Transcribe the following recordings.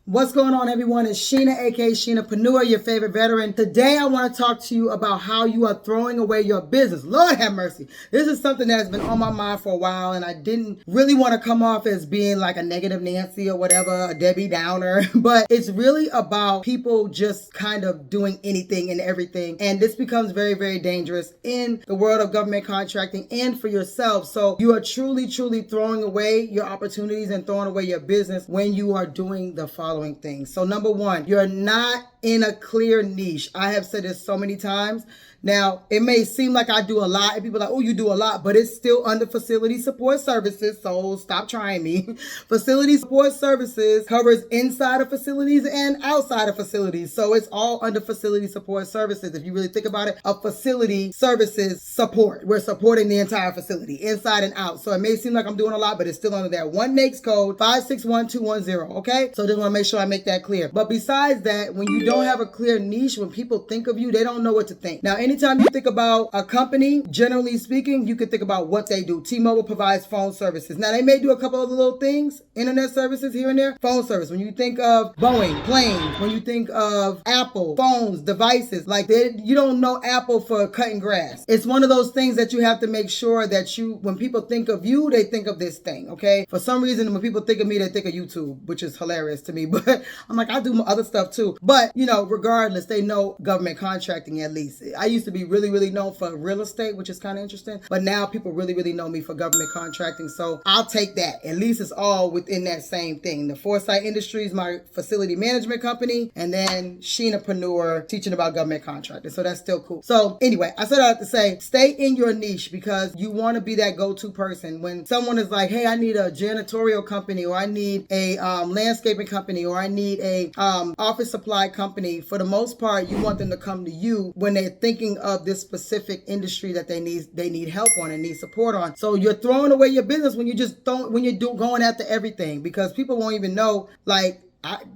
What's going on, everyone? It's Sheena, aka Sheenapreneur, your favorite veteran. Today, I want to talk to you about how you are throwing away your business. Lord have mercy. This is something that has been on my mind for a while, and I didn't really want to come off as being like a negative Nancy or whatever, a Debbie Downer, but it's really about people just kind of doing anything and everything, and this becomes very, very dangerous in the world of government contracting and for yourself. So you are truly throwing away your opportunities and throwing away your business when you are doing the following things. So number one, you're not in a clear niche. I have said this so many times. Now, it may seem like I do a lot, and people are like, oh, you do a lot, but it's still under facility support services, so stop trying me. Facility support services covers inside of facilities and outside of facilities, so it's all under facility support services. If you really think about it, a facility services support. We're supporting the entire facility, inside and out. So it may seem like I'm doing a lot, but it's still under that. One NAICS code 561210, okay? So just want to make sure I make that clear. But besides that, when you don't have a clear niche, when people think of you, they don't know what to think. Now, anytime you think about a company, generally speaking, you can think about what they do. T-Mobile provides phone services. Now, they may do a couple of little things, internet services here and there, phone service. When you think of Boeing, planes, when you think of Apple, phones, devices, like you don't know Apple for cutting grass. It's one of those things that you have to make sure that when people think of you, they think of this thing, okay? For some reason, when people think of me, they think of YouTube, which is hilarious to me, but I'm like, I do other stuff too. But, regardless, they know government contracting at least. I used to be really known for real estate, which is kind of interesting. But now people really know me for government contracting. So I'll take that. At least it's all within that same thing. The Foresight Industries, my facility management company, and then Sheenapreneur, teaching about government contracting. So that's still cool. So anyway, I said I have to say, stay in your niche because you want to be that go-to person. When someone is like, hey, I need a janitorial company, or I need a landscaping company, or I need a office supply company, for the most part, you want them to come to you when they're thinking of this specific industry that they need help on and need support on. So you're throwing away your business when you're going after everything, because people won't even know, like,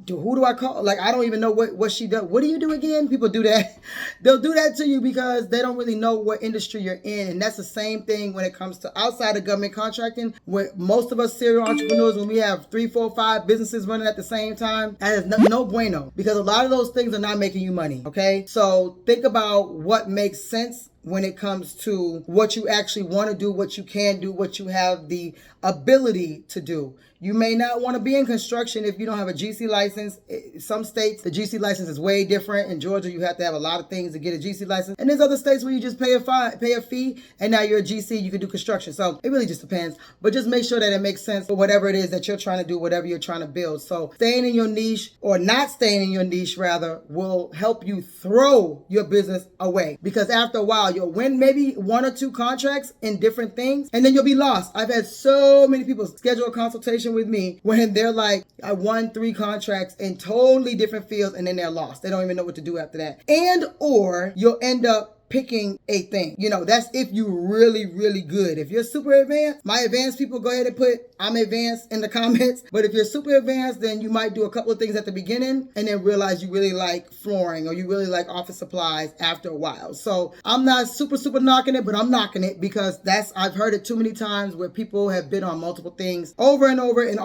who do I call? Like, I don't even know what she does. What do you do again? People do that. They'll do that to you because they don't really know what industry you're in. And that's the same thing when it comes to outside of government contracting, where most of us serial entrepreneurs, when we have 3, 4, 5 businesses running at the same time, that is no bueno, because a lot of those things are not making you money. Okay. So think about what makes sense when it comes to what you actually want to do, what you can do, what you have the ability to do. You may not want to be in construction if you don't have a GC license. Some states, the GC license is way different. In Georgia, you have to have a lot of things to get a GC license. And there's other states where you just pay a fee, and now you're a GC, you can do construction. So it really just depends. But just make sure that it makes sense for whatever it is that you're trying to do, whatever you're trying to build. So staying in your niche, or not staying in your niche rather, will help you throw your business away. Because after a while, you'll win maybe 1 or 2 contracts in different things, and then you'll be lost. I've had so many people schedule a consultation with me when they're like, I won 3 contracts in totally different fields, and then they're lost. They don't even know what to do after that. And or you'll end up picking a thing. That's if you're really good. If you're super advanced, my advanced people, go ahead and put I'm advanced in the comments. But if you're super advanced, then you might do a couple of things at the beginning and then realize you really like flooring, or you really like office supplies after a while. So I'm not super knocking it, but I'm knocking it because I've heard it too many times where people have been on multiple things over and over in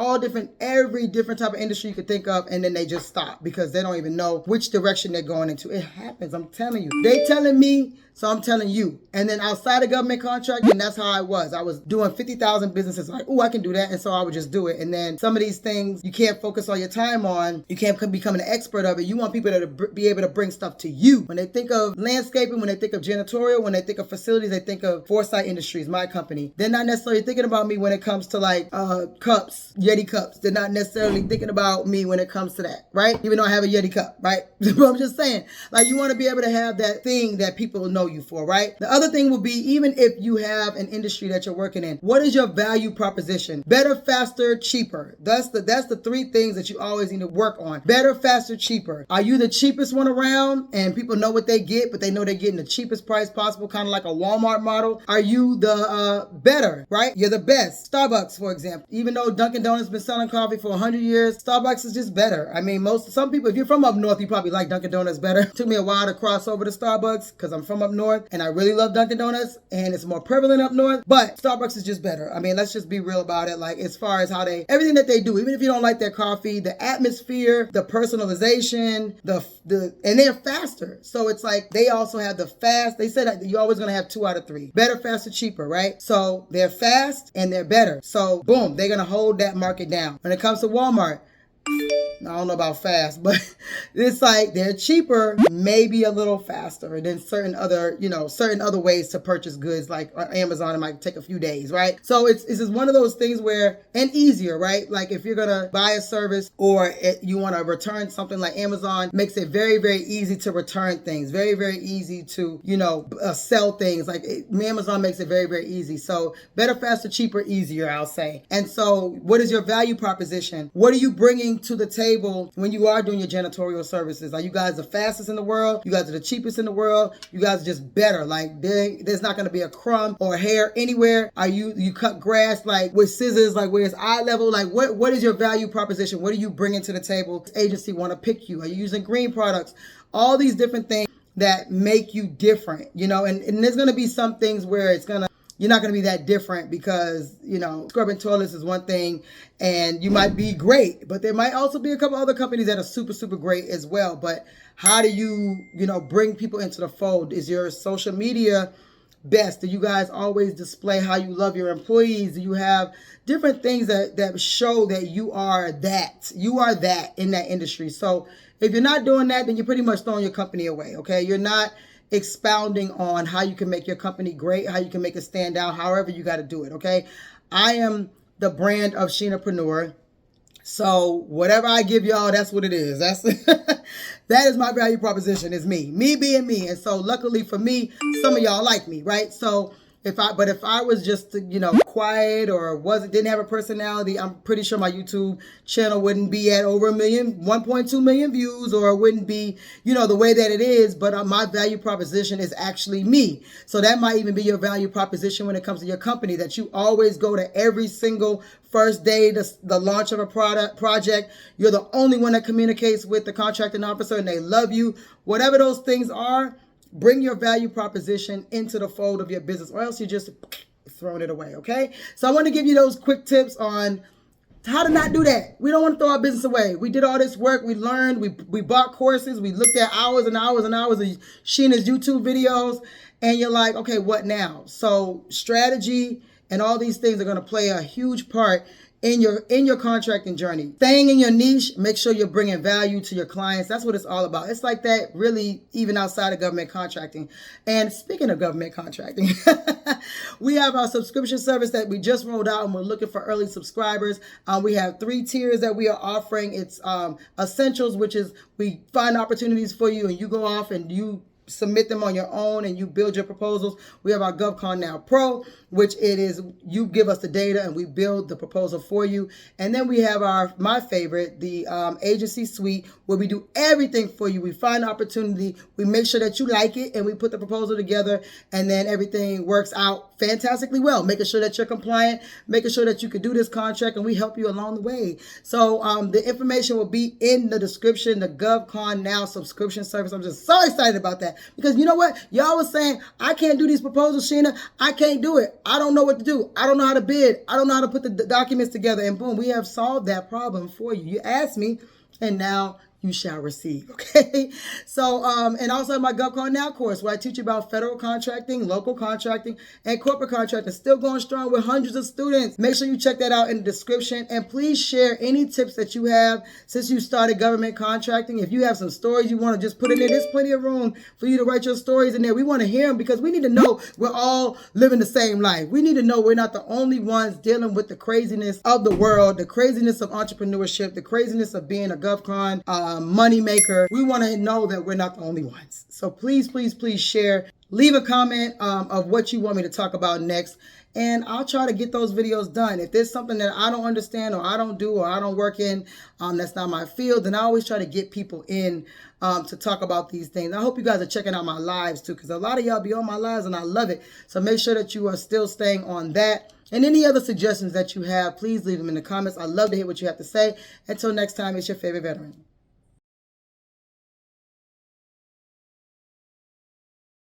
every different type of industry you could think of, and then they just stop because they don't even know which direction they're going into. It happens. I'm telling you. They telling me, so I'm telling you. And then outside of government contracting, that's how I was. I was doing 50,000 businesses, like, oh, I can do that. And so I would just do it. And then some of these things you can't focus all your time on. You can't become an expert of it. You want people to be able to bring stuff to you. When they think of landscaping, when they think of janitorial, when they think of facilities, they think of Foresight Industries, my company. They're not necessarily thinking about me when it comes to like cups, Yeti cups. They're not necessarily thinking about me when it comes to that, right? Even though I have a Yeti cup, right? But I'm just saying, like, you want to be able to have that thing that people know you for, right? The other thing will be, even if you have an industry that you're working in, what is your value proposition? Better, faster, cheaper. That's the 3 things that you always need to work on. Better, faster, cheaper. Are you the cheapest one around and people know what they get, but they know they're getting the cheapest price possible, kind of like a Walmart model? Are you the better, right? You're the best. Starbucks, for example. Even though Dunkin' Donuts has been selling coffee for 100 years, Starbucks is just better. I mean, some people, if you're from up north, you probably like Dunkin' Donuts better. It took me a while to cross over to Starbucks because I'm from up north, and I really love Dunkin' Donuts, and it's more prevalent up north, but Starbucks is just better. I mean, let's just be real about it. Like, as far as how everything that they do, even if you don't like their coffee, the atmosphere, the personalization, and they're faster. So it's like, they also have the fast. They said that you're always going to have 2 out of 3. Better, faster, cheaper, right? So they're fast and they're better. So boom, they're going to hold that market down. When it comes to Walmart, I don't know about fast, but it's like they're cheaper, maybe a little faster than certain other ways to purchase goods. Like Amazon, it might take a few days, right? So it's just one of those things where, and easier, right? Like if you're gonna buy a service or you want to return something, like Amazon makes it very, very easy to return things, very, very easy to sell things. Like Amazon makes it very, very easy. So better, faster, cheaper, easier, I'll say. And so, what is your value proposition? What are you bringing to the table when you are doing your janitorial services? Are you guys the fastest in the world? You guys are the cheapest in the world? You guys are just better. Like there's not going to be a crumb or hair anywhere. Are you cut grass like with scissors, like where it's eye level? Like what is your value proposition? What are you bringing to the table? This agency want to pick you. Are you using green products? All these different things that make you different, and there's going to be some things where you're not going to be that different because, scrubbing toilets is one thing and you might be great, but there might also be a couple other companies that are super, super great as well. But how do you, bring people into the fold? Is your social media best? Do you guys always display how you love your employees? Do you have different things that show that you are that in that industry? So if you're not doing that, then you're pretty much throwing your company away, okay? You're not expounding on how you can make your company great, how you can make it stand out, however you got to do it, okay? I am the brand of Shinapreneur. So whatever I give y'all, that's what it is. That is my value proposition, is me being me. And so luckily for me, some of y'all like me, right? So if I was just, quiet or didn't have a personality, I'm pretty sure my YouTube channel wouldn't be at over 1.2 million views, or it wouldn't be, the way that it is. But my value proposition is actually me. So that might even be your value proposition when it comes to your company, that you always go to every single first day, the launch of a project. You're the only one that communicates with the contracting officer and they love you. Whatever those things are, bring your value proposition into the fold of your business, or else you're just throwing it away, okay? So I want to give you those quick tips on how to not do that. We don't want to throw our business away. We did all this work. We learned. We bought courses. We looked at hours and hours and hours of Sheena's YouTube videos, and you're like, okay, what now? So strategy and all these things are going to play a huge part in your contracting journey. Staying in your niche, make sure you're bringing value to your clients. That's what it's all about. It's like that really even outside of government contracting. And speaking of government contracting, we have our subscription service that we just rolled out, and we're looking for early subscribers. We have 3 tiers that we are offering. It's Essentials, which is we find opportunities for you and you go off and you submit them on your own and you build your proposals. We have our GovCon Now Pro, which it is you give us the data and we build the proposal for you. And then we have my favorite, the Agency Suite, where we do everything for you. We find opportunity, we make sure that you like it, and we put the proposal together, and then everything works out fantastically well, making sure that you're compliant, making sure that you can do this contract, and we help you along the way. So the information will be in the description, the GovCon Now subscription service. I'm just so excited about that, because you know what? Y'all was saying, I can't do these proposals, Sheena. I can't do it. I don't know what to do. I don't know how to bid. I don't know how to put the documents together. And boom, we have solved that problem for you. You asked me, and now you shall receive, okay? So, and also my GovCon Now course, where I teach you about federal contracting, local contracting, and corporate contracting. Still going strong with hundreds of students. Make sure you check that out in the description. And please share any tips that you have since you started government contracting. If you have some stories you want to just put in there, there's plenty of room for you to write your stories in there. We want to hear them, because we need to know we're all living the same life. We need to know we're not the only ones dealing with the craziness of the world, the craziness of entrepreneurship, the craziness of being a GovCon money maker. We want to know that we're not the only ones. So please, please, please share. Leave a comment of what you want me to talk about next, and I'll try to get those videos done. If there's something that I don't understand or I don't do or I don't work in, that's not my field, then I always try to get people in to talk about these things. I hope you guys are checking out my lives too, because a lot of y'all be on my lives and I love it. So make sure that you are still staying on that. And any other suggestions that you have, please leave them in the comments. I love to hear what you have to say. Until next time, it's your favorite veteran.